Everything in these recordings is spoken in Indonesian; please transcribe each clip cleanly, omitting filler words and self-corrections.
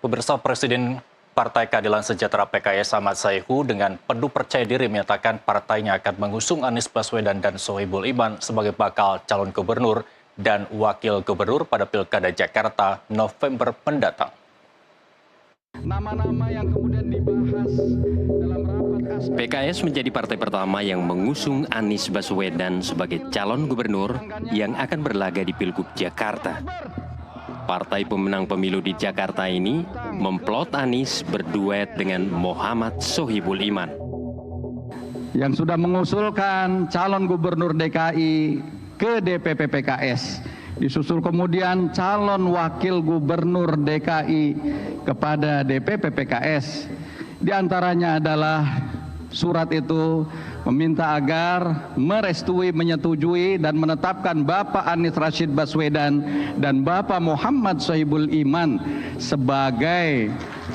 Pemirsa, Presiden Partai Keadilan Sejahtera PKS Ahmad Saihu dengan penuh percaya diri menyatakan partainya akan mengusung Anies Baswedan dan Sohibul Iman sebagai bakal calon gubernur dan wakil gubernur pada Pilkada Jakarta November mendatang. Nama-nama yang kemudian dibahas dalam rapat PKS menjadi partai pertama yang mengusung Anies Baswedan sebagai calon gubernur yang akan berlaga di Pilgub Jakarta. Partai pemenang pemilu di Jakarta ini memplot Anies berduet dengan Muhammad Sohibul Iman. Yang sudah mengusulkan calon gubernur DKI ke DPP PKS. Disusul kemudian calon wakil gubernur DKI kepada DPP PKS. Di antaranya adalah surat itu meminta agar merestui, menyetujui dan menetapkan Bapak Anies Rashid Baswedan dan Bapak Muhammad Sohibul Iman sebagai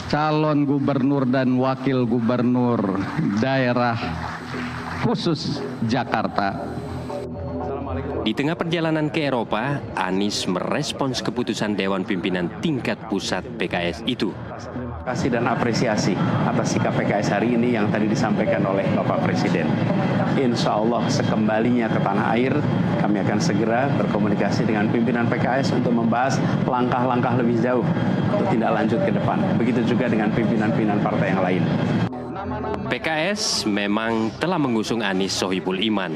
calon gubernur dan wakil gubernur daerah khusus Jakarta. Di tengah perjalanan ke Eropa, Anies merespons keputusan Dewan Pimpinan tingkat pusat PKS itu. Terima kasih dan apresiasi atas sikap PKS hari ini yang tadi disampaikan oleh Bapak Presiden. Insya Allah sekembalinya ke tanah air, kami akan segera berkomunikasi dengan pimpinan PKS untuk membahas langkah-langkah lebih jauh untuk tindak lanjut ke depan. Begitu juga dengan pimpinan-pimpinan partai yang lain. PKS memang telah mengusung Anies Sohibul Iman.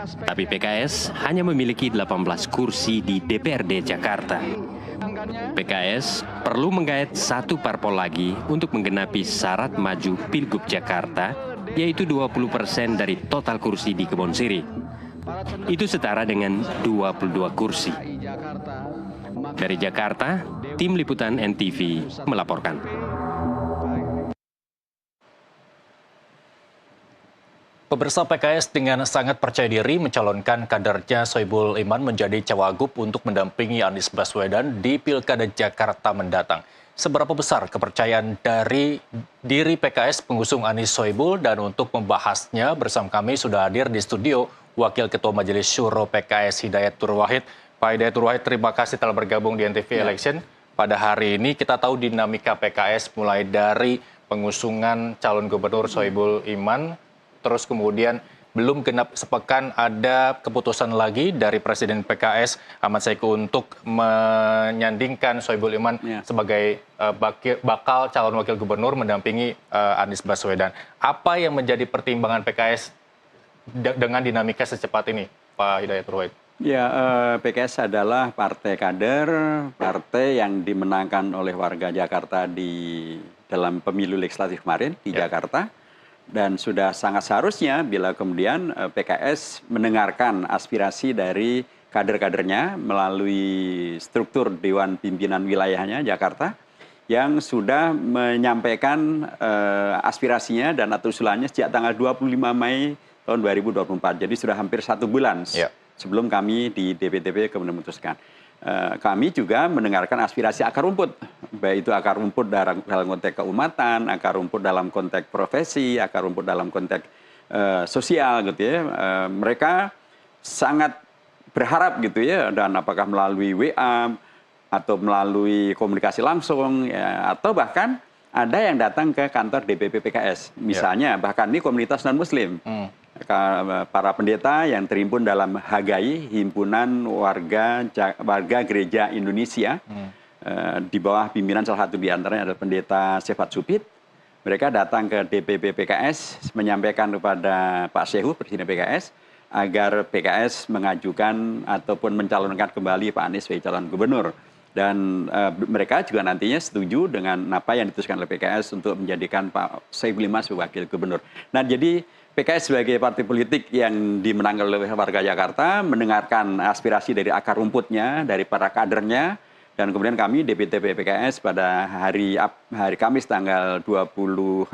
Tapi PKS hanya memiliki 18 kursi di DPRD Jakarta. PKS perlu menggait satu parpol lagi untuk menggenapi syarat maju Pilgub Jakarta, yaitu 20% dari total kursi di Kebon Sirih. Itu setara dengan 22 kursi. Dari Jakarta, tim liputan NTV melaporkan. Pemirsa, PKS dengan sangat percaya diri mencalonkan kadernya Sohibul Iman menjadi cawagup untuk mendampingi Anies Baswedan di Pilkada Jakarta mendatang. Seberapa besar kepercayaan dari diri PKS pengusung Anies Sohibul, dan untuk membahasnya bersama kami sudah hadir di studio Wakil Ketua Majelis Syuro PKS Hidayat Nur Wahid. Pak Hidayat Nur Wahid, terima kasih telah bergabung di NTV Election. Pada hari ini kita tahu dinamika PKS mulai dari pengusungan calon gubernur Sohibul Iman, terus kemudian belum genap sepekan ada keputusan lagi dari Presiden PKS Ahmad Saihu untuk menyandingkan Sohibul Iman sebagai bakal calon wakil gubernur mendampingi Anies Baswedan. Apa yang menjadi pertimbangan PKS dengan dinamika secepat ini, Pak Hidayat Nur Wahid? Ya, PKS adalah partai kader, partai yang dimenangkan oleh warga Jakarta di dalam pemilu legislatif kemarin di Jakarta. Dan sudah sangat seharusnya bila kemudian PKS mendengarkan aspirasi dari kader-kadernya melalui struktur Dewan Pimpinan Wilayahnya Jakarta yang sudah menyampaikan aspirasinya dan atau usulannya sejak tanggal 25 Mei tahun 2024. Jadi sudah hampir 1 bulan sebelum kami di DPTP kemudian memutuskan. Kami juga mendengarkan aspirasi akar rumput, baik itu akar rumput dalam konteks keumatan, akar rumput dalam konteks profesi, akar rumput dalam konteks sosial gitu ya. Mereka sangat berharap gitu ya, dan apakah melalui WA atau melalui komunikasi langsung ya, atau bahkan ada yang datang ke kantor DPP PKS. Misalnya bahkan ini komunitas non-muslim. Para pendeta yang terhimpun dalam HGI, Himpunan Warga Gereja Indonesia, di bawah pimpinan salah satu di antaranya adalah Pendeta Sefat Supit. Mereka datang ke DPP PKS menyampaikan kepada Pak Saihu, Presiden PKS, agar PKS mengajukan ataupun mencalonkan kembali Pak Anies sebagai calon gubernur. Dan mereka juga nantinya setuju dengan apa yang diputuskan oleh PKS untuk menjadikan Pak Sohibul Iman sebagai wakil gubernur. Nah, jadi PKS sebagai partai politik yang dimenangkan oleh warga Jakarta mendengarkan aspirasi dari akar rumputnya, dari para kadernya, dan kemudian kami DPTP PKS pada hari Kamis tanggal 20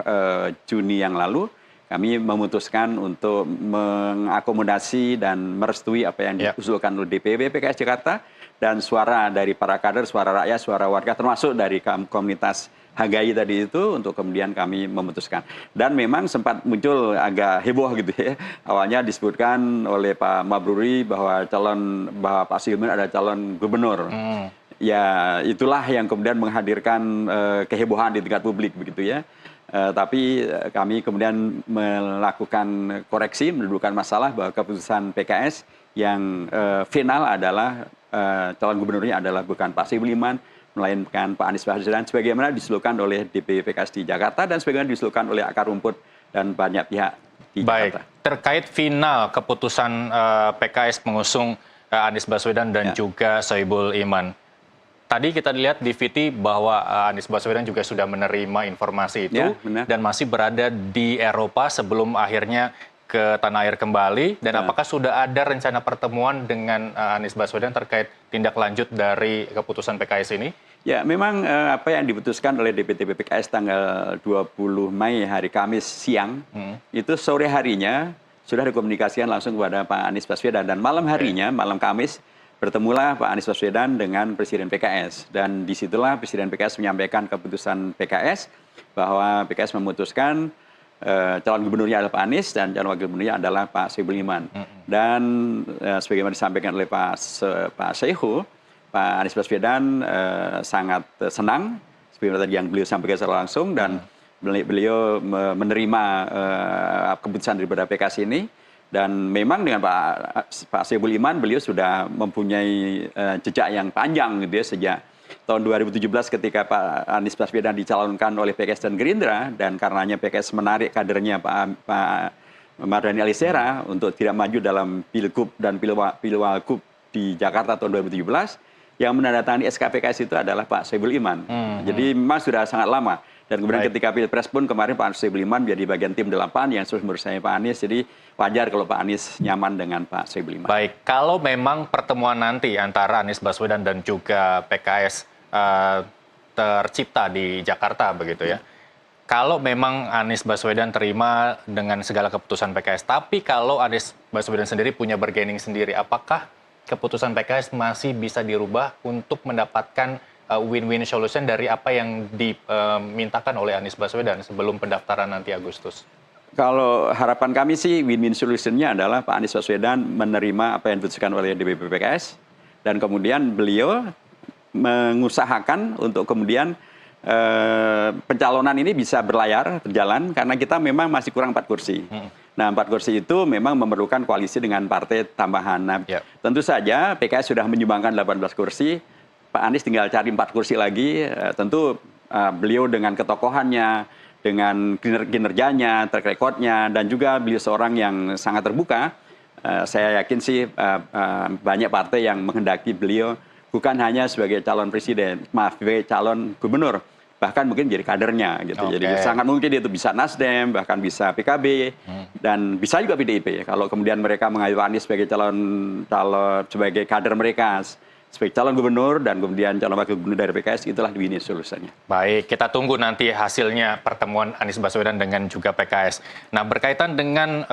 Juni yang lalu, kami memutuskan untuk mengakomodasi dan merestui apa yang diusulkan oleh DPP PKS Jakarta, dan suara dari para kader, suara rakyat, suara warga, termasuk dari komunitas HGI tadi itu, untuk kemudian kami memutuskan. Dan memang sempat muncul agak heboh gitu ya. Awalnya disebutkan oleh Pak Mabruri bahwa Pak Sohibul Iman ada calon gubernur. ya itulah yang kemudian menghadirkan kehebohan di tingkat publik begitu ya. Tapi kami kemudian melakukan koreksi, mendudukkan masalah bahwa keputusan PKS yang final adalah calon gubernurnya adalah bukan Pak Sohibul Iman, melainkan Pak Anies Baswedan, sebagaimana disusulkan oleh DPP PKS di Jakarta dan sebagaimana disusulkan oleh akar rumput dan banyak pihak di Jakarta. Baik, terkait final keputusan PKS mengusung Anies Baswedan dan juga Sohibul Iman. Tadi kita lihat di VT bahwa Anies Baswedan juga sudah menerima informasi itu dan masih berada di Eropa sebelum akhirnya ke tanah air kembali. Dan apakah sudah ada rencana pertemuan dengan Anies Baswedan terkait tindak lanjut dari keputusan PKS ini? Ya, memang apa yang diputuskan oleh DPT PKS tanggal 20 Mei hari Kamis siang, itu sore harinya sudah dikomunikasikan langsung kepada Pak Anies Baswedan. Dan malam harinya, malam Kamis, bertemulah Pak Anies Baswedan dengan Presiden PKS. Dan disitulah Presiden PKS menyampaikan keputusan PKS bahwa PKS memutuskan calon gubernurnya adalah Pak Anies dan calon wakil gubernurnya adalah Pak Sohibul Iman. Dan sebagaimana disampaikan oleh Pak Saihu, Pak Anies Baswedan sangat senang, seperti yang beliau sampaikan secara langsung, dan beliau menerima keputusan daripada PKS ini. Dan memang dengan Pak Sohibul Iman, beliau sudah mempunyai jejak yang panjang gitu ya, sejak tahun 2017 ketika Pak Anies Baswedan dicalonkan oleh PKS dan Gerindra, dan karenanya PKS menarik kadernya Pak Mardhani Alisera untuk tidak maju dalam Pilgub dan Pilwalgub di Jakarta tahun 2017. Yang menandatangani SK PKS itu adalah Pak Sohibul Iman. Jadi memang sudah sangat lama. Dan kemudian ketika Pilpres pun kemarin Pak Sohibul Iman menjadi bagian tim 8 yang terus bersama Pak Anies. Jadi wajar kalau Pak Anies nyaman dengan Pak Sohibul Iman. Baik, kalau memang pertemuan nanti antara Anies Baswedan dan juga PKS tercipta di Jakarta begitu ya. Kalau memang Anies Baswedan terima dengan segala keputusan PKS, tapi kalau Anies Baswedan sendiri punya bargaining sendiri, apakah keputusan PKS masih bisa dirubah untuk mendapatkan win-win solution dari apa yang dimintakan oleh Anies Baswedan sebelum pendaftaran nanti Agustus? Kalau harapan kami sih win-win solution-nya adalah Pak Anies Baswedan menerima apa yang diputuskan oleh DPP PKS dan kemudian beliau mengusahakan untuk kemudian pencalonan ini bisa berjalan karena kita memang masih kurang 4 kursi. Nah, 4 kursi itu memang memerlukan koalisi dengan partai tambahan. Nah, tentu saja PKS sudah menyumbangkan 18 kursi, Pak Anies tinggal cari 4 kursi lagi. Tentu beliau dengan ketokohannya, dengan kinerjanya, track record-nya, dan juga beliau seorang yang sangat terbuka. Saya yakin sih banyak partai yang menghendaki beliau bukan hanya sebagai calon presiden, sebagai calon gubernur, bahkan mungkin jadi kadernya gitu. Jadi sangat mungkin itu bisa Nasdem, bahkan bisa PKB dan bisa juga PDIP. Kalau kemudian mereka mengajukan Anies sebagai calon sebagai kader mereka sebagai calon gubernur dan kemudian calon wakil gubernur dari PKS, itulah win-win solusinya. Baik, kita tunggu nanti hasilnya pertemuan Anies Baswedan dengan juga PKS. Nah, berkaitan dengan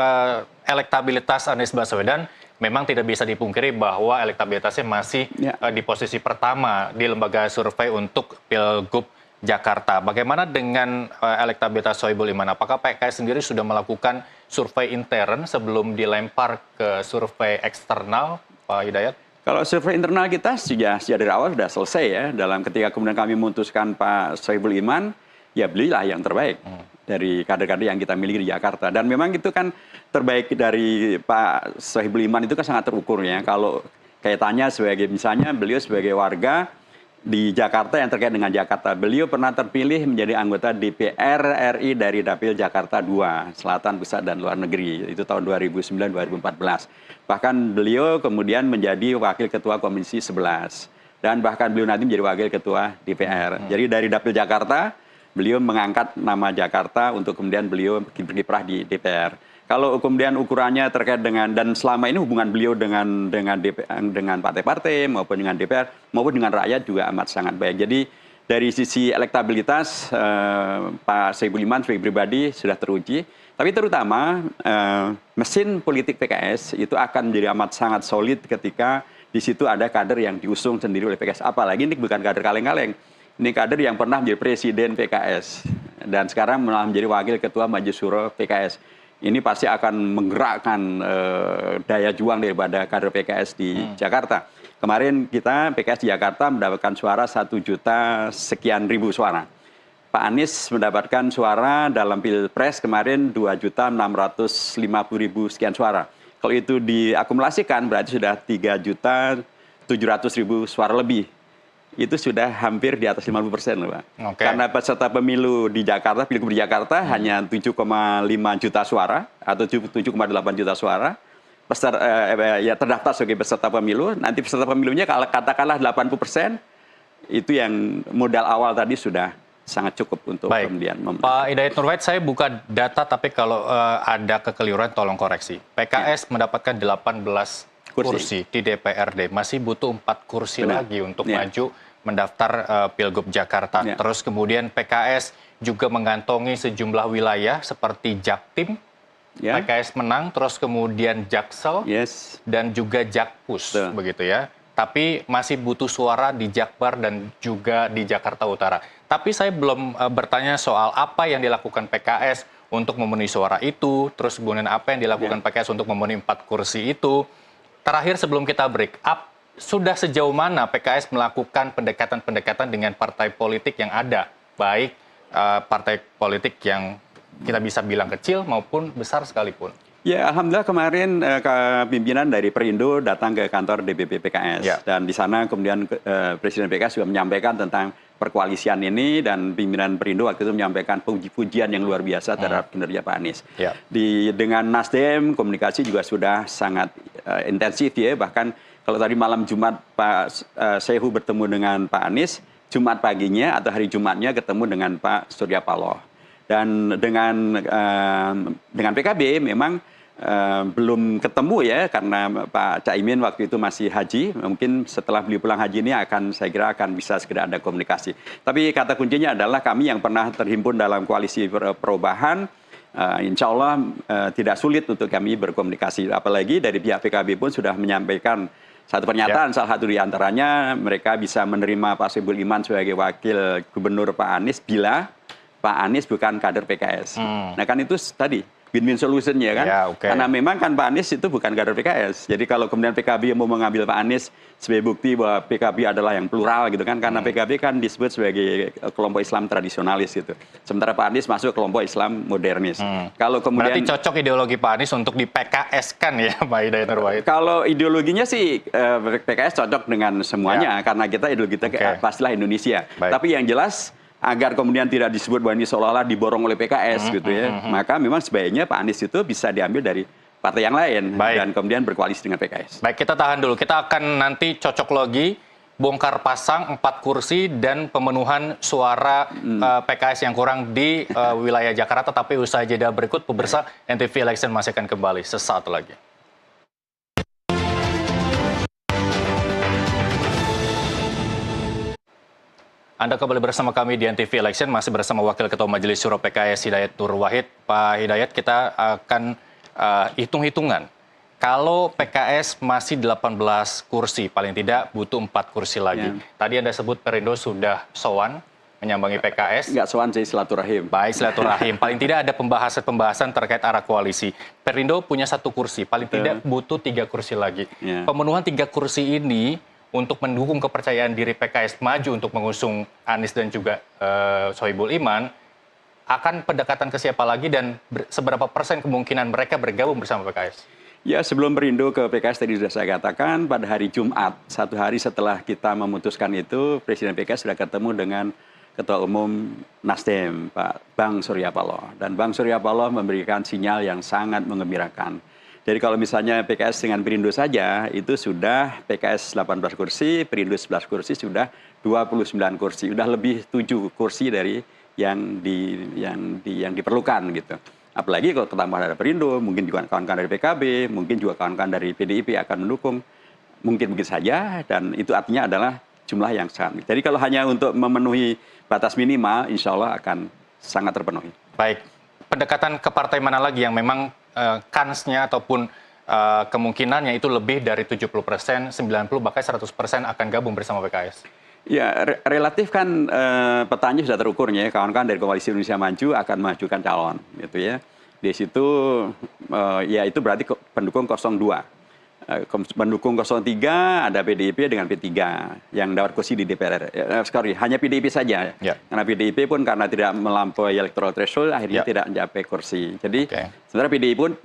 elektabilitas Anies Baswedan, memang tidak bisa dipungkiri bahwa elektabilitasnya masih di posisi pertama di lembaga survei untuk Pilgub Jakarta. Bagaimana dengan elektabilitas Sohibul Iman? Apakah PKS sendiri sudah melakukan survei intern sebelum dilempar ke survei eksternal, Pak Hidayat? Kalau survei internal kita sejak dari awal sudah selesai ya. Dalam ketika kemudian kami memutuskan Pak Sohibul Iman, ya belilah yang terbaik dari kader-kader yang kita miliki di Jakarta. Dan memang itu kan terbaik dari Pak Sohibul Iman itu kan sangat terukur ya. Kalau kaitannya sebagai misalnya beliau sebagai warga di Jakarta yang terkait dengan Jakarta. Beliau pernah terpilih menjadi anggota DPR RI dari Dapil Jakarta II, Selatan, Pusat, dan Luar Negeri. Itu tahun 2009-2014. Bahkan beliau kemudian menjadi Wakil Ketua Komisi 11. Dan bahkan beliau nanti menjadi Wakil Ketua DPR. Jadi dari Dapil Jakarta, beliau mengangkat nama Jakarta untuk kemudian beliau berkiprah di DPR. Kalau kemudian ukurannya terkait dengan, dan selama ini hubungan beliau dengan partai-partai maupun dengan DPR maupun dengan rakyat juga amat sangat baik. Jadi dari sisi elektabilitas Pak Sohibul Iman sebagai pribadi sudah teruji, tapi terutama mesin politik PKS itu akan menjadi amat sangat solid ketika di situ ada kader yang diusung sendiri oleh PKS. Apalagi ini bukan kader kaleng-kaleng, ini kader yang pernah menjadi presiden PKS dan sekarang malah menjadi wakil ketua Majelis Syuro PKS. Ini pasti akan menggerakkan daya juang daripada kader PKS di Jakarta. Kemarin kita PKS di Jakarta mendapatkan suara 1 juta sekian ribu suara. Pak Anies mendapatkan suara dalam Pilpres kemarin 2.650.000 sekian suara. Kalau itu diakumulasikan berarti sudah 3.700.000 suara lebih. Itu sudah hampir di atas 50% loh, Pak. Okay. Karena peserta pemilu di Jakarta, Pilgub di Jakarta hanya 7,5 juta suara atau 7,8 juta suara. Ya terdaftar sebagai peserta pemilu. Nanti peserta pemilunya kalau katakanlah 80%, itu yang modal awal tadi sudah sangat cukup untuk kemudian Pak Hidayat Nurwahid, saya buka data tapi kalau ada kekeliruan tolong koreksi. PKS mendapatkan 18 kursi di DPRD, masih butuh 4 kursi lagi untuk maju mendaftar Pilgub Jakarta. Terus kemudian PKS juga mengantongi sejumlah wilayah seperti Jaktim, PKS menang, terus kemudian Jaksel dan juga Jakpus, begitu ya. Tapi masih butuh suara di Jakbar dan juga di Jakarta Utara. Tapi saya belum bertanya soal apa yang dilakukan PKS untuk memenuhi suara itu, terus kemudian apa yang dilakukan PKS untuk memenuhi 4 kursi itu. Terakhir sebelum kita break up, sudah sejauh mana PKS melakukan pendekatan-pendekatan dengan partai politik yang ada, baik partai politik yang kita bisa bilang kecil maupun besar sekalipun? Ya, alhamdulillah kemarin pimpinan dari Perindo datang ke kantor DPP PKS dan di sana kemudian Presiden PKS juga menyampaikan tentang perkoalisian ini dan pimpinan Perindo waktu itu menyampaikan puji-pujian yang luar biasa terhadap kinerja Pak Anies. Dengan Nasdem komunikasi juga sudah sangat intensif ya, bahkan kalau tadi malam Jumat Pak Sehu bertemu dengan Pak Anies, Jumat paginya atau hari Jumatnya ketemu dengan Pak Surya Paloh. Dan dengan PKB memang belum ketemu ya, karena Pak Caimin waktu itu masih haji. Mungkin setelah beliau pulang haji ini saya kira akan bisa segera ada komunikasi. Tapi kata kuncinya adalah kami yang pernah terhimpun dalam koalisi perubahan, insya Allah tidak sulit untuk kami berkomunikasi. Apalagi dari pihak PKB pun sudah menyampaikan satu pernyataan, salah satu di antaranya mereka bisa menerima Pak Soebul Iman sebagai wakil gubernur Pak Anies bila Pak Anies bukan kader PKS. Nah kan itu tadi win-win solution-nya kan. Karena memang kan Pak Anies itu bukan kader PKS. Jadi kalau kemudian PKB mau mengambil Pak Anies sebagai bukti bahwa PKB adalah yang plural gitu kan. Karena PKB kan disebut sebagai kelompok Islam tradisionalis gitu. Sementara Pak Anies masuk kelompok Islam modernis. Kalau kemudian berarti cocok ideologi Pak Anies untuk di PKS kan ya Pak Hidayat Nurwahid? Kalau ideologinya sih PKS cocok dengan semuanya. Karena kita ideologi kita pastilah Indonesia. Tapi yang jelas agar kemudian tidak disebut bahwa ini seolah-olah diborong oleh PKS gitu ya. Maka memang sebaiknya Pak Anies itu bisa diambil dari partai yang lain dan kemudian berkoalisi dengan PKS. Baik, kita tahan dulu. Kita akan nanti cocok logi, bongkar pasang 4 kursi dan pemenuhan suara PKS yang kurang di wilayah Jakarta. Tapi usai jeda berikut, pemirsa, NTV Election masih akan kembali sesaat lagi. Anda kembali bersama kami di NTV Election, masih bersama Wakil Ketua Majelis Syuro PKS Hidayat Nurwahid. Pak Hidayat, kita akan hitung-hitungan. Kalau PKS masih 18 kursi, paling tidak butuh 4 kursi lagi. Tadi Anda sebut Perindo sudah sowan menyambangi PKS. Nggak sowan, jadi silaturahim. Baik, silaturahim. Paling tidak ada pembahasan-pembahasan terkait arah koalisi. Perindo punya 1 kursi, paling tidak butuh 3 kursi lagi. Pemenuhan 3 kursi ini untuk mendukung kepercayaan diri PKS maju untuk mengusung Anies dan juga Sohibul Iman, akan pendekatan ke siapa lagi dan seberapa persen kemungkinan mereka bergabung bersama PKS? Ya, sebelum Perindo ke PKS tadi sudah saya katakan, pada hari Jumat, 1 hari setelah kita memutuskan itu, Presiden PKS sudah ketemu dengan Ketua Umum Nasdem, Pak Bang Surya Paloh. Dan Bang Surya Paloh memberikan sinyal yang sangat menggembirakan. Jadi kalau misalnya PKS dengan Perindo saja, itu sudah PKS 18 kursi, Perindo 11 kursi, sudah 29 kursi. Sudah lebih 7 kursi dari yang diperlukan gitu. Apalagi kalau ketambah dari Perindo, mungkin juga kawan-kawan dari PKB, mungkin juga kawan-kawan dari PDIP akan mendukung. Mungkin begitu saja, dan itu artinya adalah jumlah yang sangat. Jadi kalau hanya untuk memenuhi batas minimal, insya Allah akan sangat terpenuhi. Baik, pendekatan ke partai mana lagi yang memang kansnya ataupun kemungkinannya itu lebih dari 70%, 90%, bahkan 100% akan gabung bersama PKS? Ya, relatif kan petanya sudah terukurnya. Kawan-kawan dari Koalisi Indonesia Maju akan mengajukan calon, gitu ya. Di situ, ya itu berarti pendukung 02. Pendukung 03 ada PDIP dengan P3 yang dapat kursi di DPR. Sorry, hanya PDIP saja. Ya. Karena PDIP pun karena tidak melampaui electoral threshold akhirnya tidak mencapai kursi. Jadi sebenarnya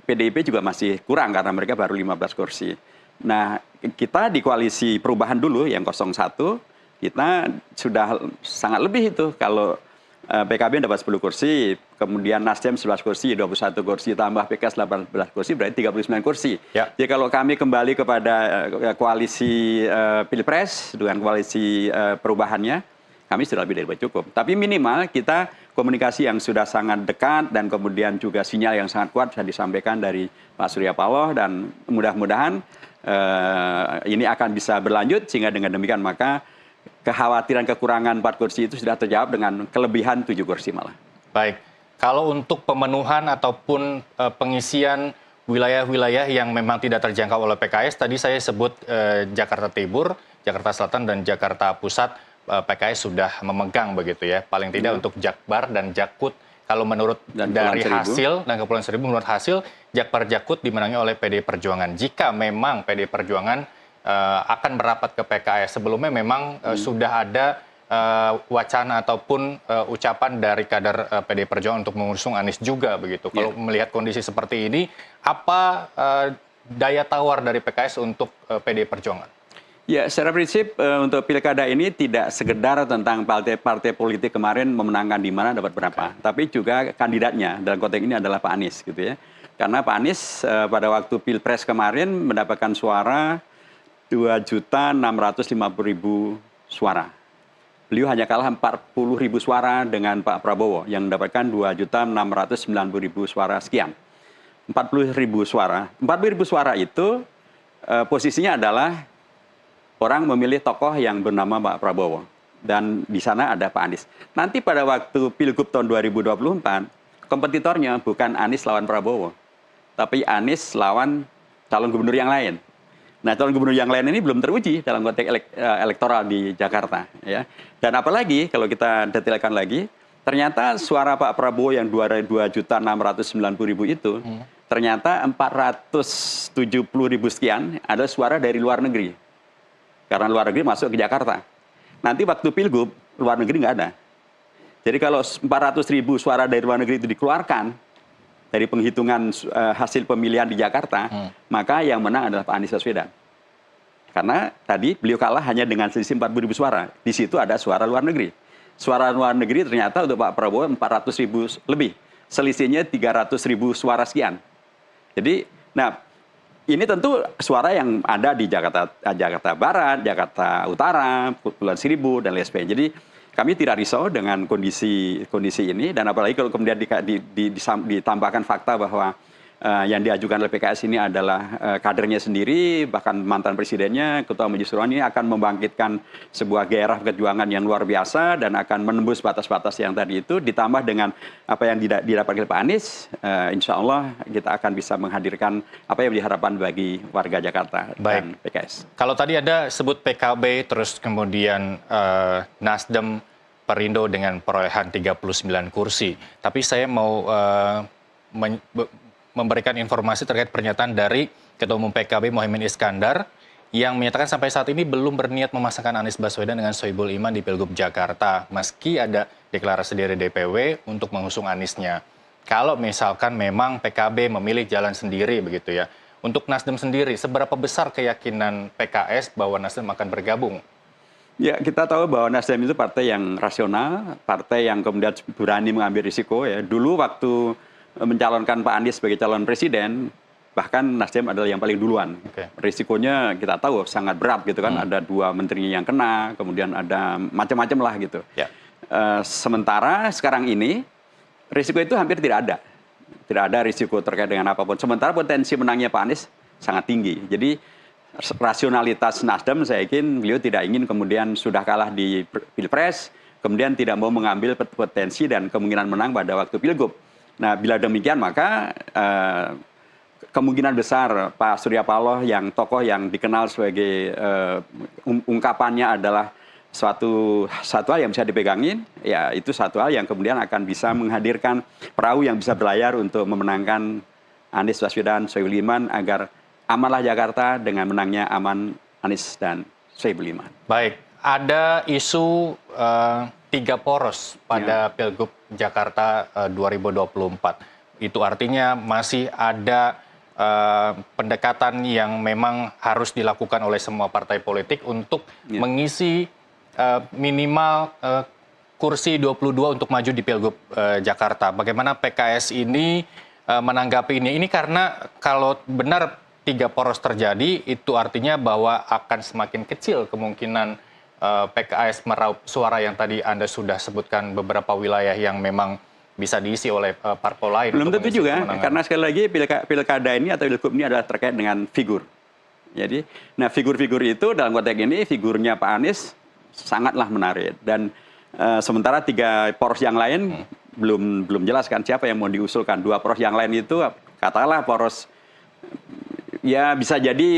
PDIP juga masih kurang karena mereka baru 15 kursi. Nah, kita di koalisi perubahan dulu yang 01 kita sudah sangat lebih itu. Kalau PKB dapat 10 kursi, kemudian Nasdem 11 kursi, 21 kursi, tambah PKS 18 kursi, berarti 39 kursi. Ya. Jadi kalau kami kembali kepada koalisi Pilpres dengan koalisi perubahannya, kami sudah lebih dari cukup. Tapi minimal kita komunikasi yang sudah sangat dekat dan kemudian juga sinyal yang sangat kuat bisa disampaikan dari Pak Surya Paloh, dan mudah-mudahan ini akan bisa berlanjut sehingga dengan demikian maka kekhawatiran kekurangan 4 kursi itu sudah terjawab dengan kelebihan 7 kursi malah. Baik, kalau untuk pemenuhan ataupun pengisian wilayah-wilayah yang memang tidak terjangkau oleh PKS, tadi saya sebut Jakarta Timur, Jakarta Selatan, dan Jakarta Pusat, PKS sudah memegang begitu ya, paling tidak untuk Jakbar dan Jakut. Kalau menurut dari hasil dan Kepulauan Seribu, menurut hasil Jakbar Jakut dimenangi oleh PD Perjuangan. Jika memang PD Perjuangan akan merapat ke PKS, sebelumnya memang sudah ada wacana ataupun ucapan dari kader PD Perjuangan untuk mengusung Anies juga begitu. Kalau melihat kondisi seperti ini, apa daya tawar dari PKS untuk PD Perjuangan? Ya, secara prinsip untuk pilkada ini tidak sekedar tentang partai-partai politik kemarin memenangkan di mana dapat berapa, tapi juga kandidatnya dalam konteks ini adalah Pak Anies gitu ya. Karena Pak Anies pada waktu Pilpres kemarin mendapatkan suara 2.650.000 suara. Beliau hanya kalah 40.000 suara dengan Pak Prabowo yang mendapatkan 2.690.000 suara sekian. 40.000 suara. 40.000 suara itu posisinya adalah orang memilih tokoh yang bernama Pak Prabowo. Dan di sana ada Pak Anies. Nanti pada waktu Pilgub tahun 2024, kompetitornya bukan Anies lawan Prabowo, tapi Anies lawan calon gubernur yang lain. Nah, calon gubernur yang lain ini belum teruji dalam konteks elektoral di Jakarta, ya. Dan apalagi kalau kita detailkan lagi, ternyata suara Pak Prabowo yang 2.690.000 itu, ternyata 470.000 sekian adalah suara dari luar negeri. Karena luar negeri masuk ke Jakarta. Nanti waktu Pilgub, luar negeri nggak ada. Jadi kalau 400.000 suara dari luar negeri itu dikeluarkan dari penghitungan hasil pemilihan di Jakarta, maka yang menang adalah Pak Anies Baswedan. Karena tadi beliau kalah hanya dengan selisih 40.000 suara. Di situ ada suara luar negeri. Suara luar negeri ternyata untuk Pak Prabowo 400.000 lebih. Selisihnya 300.000 suara sekian. Jadi, nah ini tentu suara yang ada di Jakarta Barat, Jakarta Utara, Kepulauan Seribu, dan lain sebagainya. Jadi kami tidak risau dengan kondisi ini, dan apalagi kalau kemudian ditambahkan fakta bahwa yang diajukan oleh PKS ini adalah kadernya sendiri, bahkan mantan presidennya, Ketua Majelis Syuro ini akan membangkitkan sebuah gairah perjuangan yang luar biasa dan akan menembus batas-batas yang tadi itu, ditambah dengan apa yang didapatkan oleh Pak Anies, insya Allah kita akan bisa menghadirkan apa yang diharapkan bagi warga Jakarta dan PKS. Kalau tadi ada sebut PKB, terus kemudian Nasdem, Perindo dengan perolehan 39 kursi. Tapi saya mau memberikan informasi terkait pernyataan dari Ketua Umum PKB Mohaimin Iskandar yang menyatakan sampai saat ini belum berniat memasangkan Anies Baswedan dengan Sohibul Iman di Pilgub Jakarta, meski ada deklarasi dari DPW untuk mengusung Aniesnya. Kalau misalkan memang PKB memilih jalan sendiri begitu ya. Untuk Nasdem sendiri, seberapa besar keyakinan PKS bahwa Nasdem akan bergabung? Ya, kita tahu bahwa Nasdem itu partai yang rasional, partai yang kemudian berani mengambil risiko ya. Dulu waktu mencalonkan Pak Anies sebagai calon presiden, bahkan Nasdem adalah yang paling duluan. Risikonya kita tahu sangat berat gitu kan, ada 2 menterinya yang kena, kemudian ada macam-macam lah gitu. Sementara sekarang ini risiko itu hampir tidak ada. Tidak ada risiko terkait dengan apapun. Sementara potensi menangnya Pak Anies sangat tinggi. Jadi rasionalitas Nasdem saya yakin beliau tidak ingin kemudian sudah kalah di Pilpres, kemudian tidak mau mengambil potensi dan kemungkinan menang pada waktu Pilgub. Nah, bila demikian maka kemungkinan besar Pak Surya Paloh yang tokoh yang dikenal sebagai ungkapannya adalah suatu hal yang bisa dipegangin, ya itu satu hal yang kemudian akan bisa menghadirkan perahu yang bisa berlayar untuk memenangkan Anies Baswedan, Sohibul Iman agar amanlah Jakarta dengan menangnya Aman, Anies, dan Sohibul Iman. Baik, ada isu 3 poros pada Pilgub Jakarta 2024. Itu artinya masih ada pendekatan yang memang harus dilakukan oleh semua partai politik untuk mengisi minimal kursi 22 untuk maju di Pilgub Jakarta. Bagaimana PKS ini menanggapi ini? Ini karena kalau benar 3 poros terjadi, itu artinya bahwa akan semakin kecil kemungkinan PKS meraup suara yang tadi Anda sudah sebutkan beberapa wilayah yang memang bisa diisi oleh parpol lain. Belum tentu juga, karena sekali lagi pilkada ini atau pilgub ini adalah terkait dengan figur. Jadi, nah figur-figur itu dalam konteks ini, figurnya Pak Anies sangatlah menarik. Dan sementara 3 poros yang lain belum jelas kan siapa yang mau diusulkan. 2 poros yang lain itu katakanlah poros, ya bisa jadi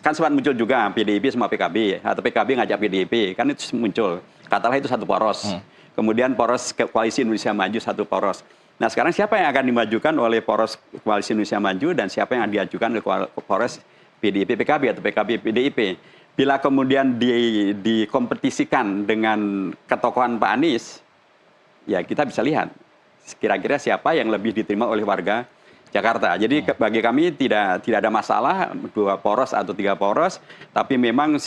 kan sempat muncul juga PDIP sama PKB, atau PKB ngajak PDIP, kan itu muncul. Katakanlah itu 1 poros. Kemudian poros Koalisi Indonesia Maju 1 poros. Nah sekarang siapa yang akan dimajukan oleh poros Koalisi Indonesia Maju dan siapa yang diajukan oleh poros PDIP PKB atau PKB PDIP? Bila kemudian dikompetisikan dengan ketokohan Pak Anies, ya kita bisa lihat kira-kira siapa yang lebih diterima oleh warga Jakarta. Jadi bagi kami tidak ada masalah 2 poros atau 3 poros, tapi memang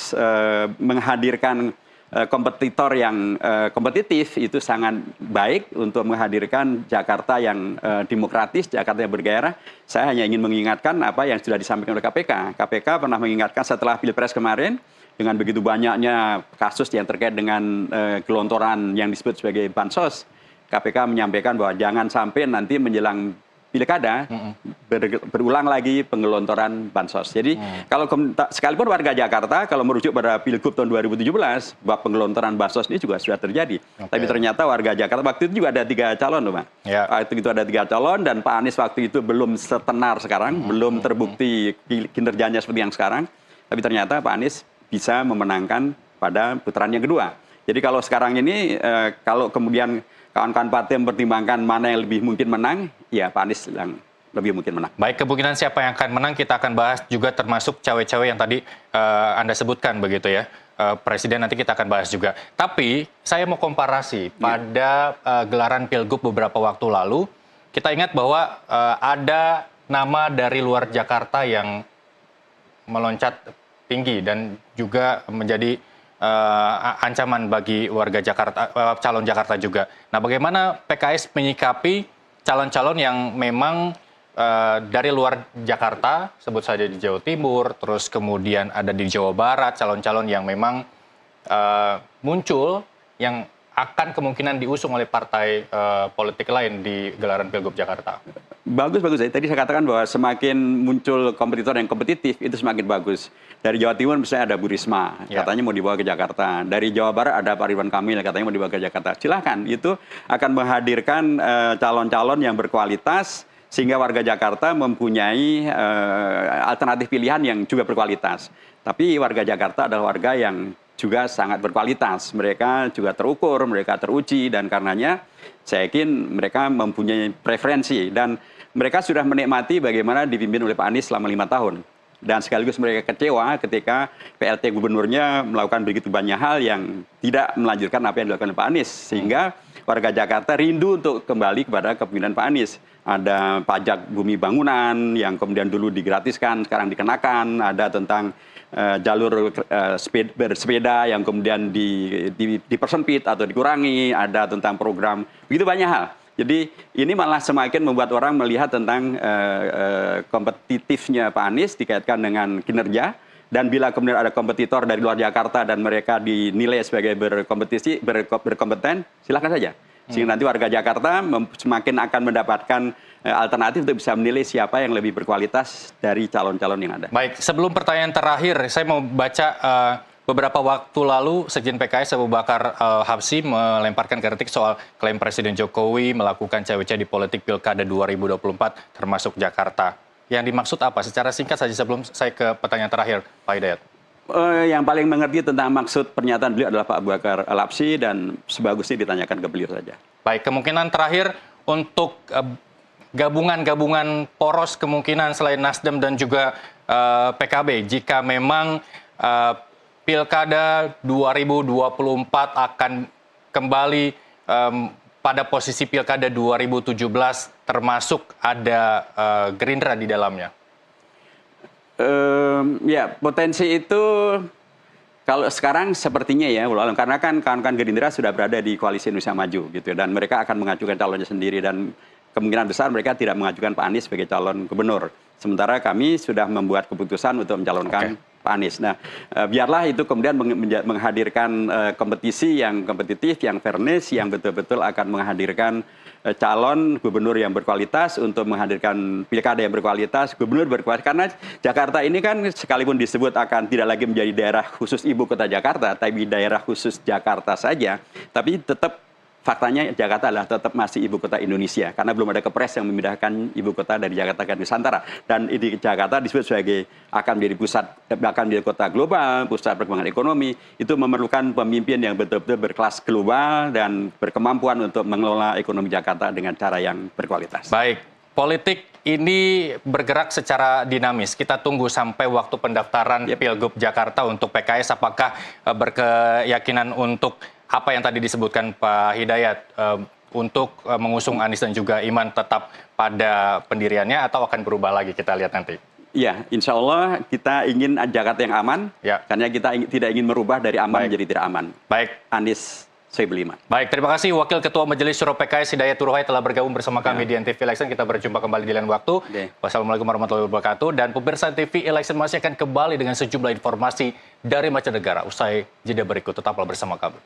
menghadirkan kompetitor yang kompetitif itu sangat baik untuk menghadirkan Jakarta yang demokratis, Jakarta yang bergairah. Saya hanya ingin mengingatkan apa yang sudah disampaikan oleh KPK. KPK pernah mengingatkan setelah Pilpres kemarin, dengan begitu banyaknya kasus yang terkait dengan gelontoran yang disebut sebagai bansos, KPK menyampaikan bahwa jangan sampai nanti menjelang pilkada berulang lagi penggelontoran bansos. Jadi kalau sekalipun warga Jakarta kalau merujuk pada Pilgub tahun 2017 bahwa penggelontoran bansos ini juga sudah terjadi. Tapi ternyata warga Jakarta waktu itu juga ada 3 calon loh, Pak. Waktu itu ada 3 calon dan Pak Anies waktu itu belum setenar sekarang, belum terbukti kinerjanya seperti yang sekarang. Tapi ternyata Pak Anies bisa memenangkan pada putaran yang kedua. Jadi kalau sekarang ini kalau kemudian kawan-kawan partai mempertimbangkan mana yang lebih mungkin menang, ya Pak Anies yang lebih mungkin menang. Baik, kemungkinan siapa yang akan menang kita akan bahas juga termasuk cawe-cawe yang tadi Anda sebutkan begitu ya. Presiden nanti kita akan bahas juga. Tapi saya mau komparasi pada gelaran Pilgub beberapa waktu lalu, kita ingat bahwa ada nama dari luar Jakarta yang meloncat tinggi dan juga menjadi ancaman bagi warga Jakarta, calon Jakarta juga. Nah, bagaimana PKS menyikapi calon-calon yang memang dari luar Jakarta, sebut saja di Jawa Timur, terus kemudian ada di Jawa Barat, calon-calon yang memang muncul yang akan kemungkinan diusung oleh partai politik lain di gelaran Pilgub Jakarta? Bagus. Tadi saya katakan bahwa semakin muncul kompetitor yang kompetitif, itu semakin bagus. Dari Jawa Timur misalnya ada Bu Risma, katanya mau dibawa ke Jakarta. Dari Jawa Barat ada Pak Ridwan Kamil, katanya mau dibawa ke Jakarta. Silahkan, itu akan menghadirkan calon-calon yang berkualitas, sehingga warga Jakarta mempunyai alternatif pilihan yang juga berkualitas. Tapi warga Jakarta adalah warga yang juga sangat berkualitas. Mereka juga terukur, mereka teruji, dan karenanya saya yakin mereka mempunyai preferensi. Dan mereka sudah menikmati bagaimana dipimpin oleh Pak Anies selama 5 tahun. Dan sekaligus mereka kecewa ketika PLT gubernurnya melakukan begitu banyak hal yang tidak melanjutkan apa yang dilakukan oleh Pak Anies. Sehingga warga Jakarta rindu untuk kembali kepada kepemimpinan Pak Anies. Ada pajak bumi bangunan yang kemudian dulu digratiskan, sekarang dikenakan. Ada tentang jalur bersepeda yang kemudian dipersempit atau dikurangi. Ada tentang program, begitu banyak hal. Jadi ini malah semakin membuat orang melihat tentang kompetitifnya Pak Anies dikaitkan dengan kinerja. Dan bila kemudian ada kompetitor dari luar Jakarta dan mereka dinilai sebagai berkompeten, silakan saja. Sehingga nanti warga Jakarta semakin akan mendapatkan alternatif untuk bisa menilai siapa yang lebih berkualitas dari calon-calon yang ada. Baik, sebelum pertanyaan terakhir, saya mau baca beberapa waktu lalu Sekjen PKS Abu Bakar Habsyi melemparkan kritik soal klaim Presiden Jokowi melakukan cawe-cawe di politik Pilkada 2024 termasuk Jakarta. Yang dimaksud apa? Secara singkat saja sebelum saya ke pertanyaan terakhir, Pak Hidayat. Yang paling mengerti tentang maksud pernyataan beliau adalah Pak Abu Bakar Habsyi dan sebagusnya ditanyakan ke beliau saja. Baik, kemungkinan terakhir untuk gabungan-gabungan poros kemungkinan selain Nasdem dan juga PKB jika memang Pilkada 2024 akan kembali pada posisi Pilkada 2017 termasuk ada Gerindra di dalamnya? Ya, potensi itu kalau sekarang sepertinya ya, karena kan kawan-kawan Gerindra sudah berada di koalisi Indonesia Maju gitu, dan mereka akan mengajukan calonnya sendiri, dan kemungkinan besar mereka tidak mengajukan Pak Anies sebagai calon gubernur. Sementara kami sudah membuat keputusan untuk mencalonkan Pak Anies. Nah, biarlah itu kemudian menghadirkan kompetisi yang kompetitif, yang fairness, yang betul-betul akan menghadirkan calon gubernur yang berkualitas, untuk menghadirkan pilkada yang berkualitas, gubernur berkualitas. Karena Jakarta ini kan sekalipun disebut akan tidak lagi menjadi daerah khusus ibu kota Jakarta, tapi daerah khusus Jakarta saja, tapi tetap faktanya Jakarta adalah tetap masih ibu kota Indonesia, karena belum ada kepres yang memindahkan ibu kota dari Jakarta ke Nusantara. Dan di Jakarta disebut sebagai akan menjadi pusat, bahkan menjadi kota global, pusat perkembangan ekonomi. Itu memerlukan pemimpin yang betul-betul berkelas global dan berkemampuan untuk mengelola ekonomi Jakarta dengan cara yang berkualitas. Baik, politik ini bergerak secara dinamis. Kita tunggu sampai waktu pendaftaran Pilgub Jakarta untuk PKS, apakah berkeyakinan untuk apa yang tadi disebutkan Pak Hidayat untuk mengusung Anies dan juga Iman tetap pada pendiriannya, atau akan berubah lagi, kita lihat nanti. Ya, insya Allah kita ingin Jakarta yang aman, karena kita tidak ingin merubah dari aman menjadi tidak aman. Baik. Anies Sohibul Iman. Baik, terima kasih Wakil Ketua Majelis Syuro PKS Hidayat Turuhai telah bergabung bersama kami di NTV Election. Kita berjumpa kembali di lain waktu. Wassalamualaikum warahmatullahi wabarakatuh. Dan pemirsa TV Election masih akan kembali dengan sejumlah informasi dari mancanegara. Usai jeda berikut, tetaplah bersama kami.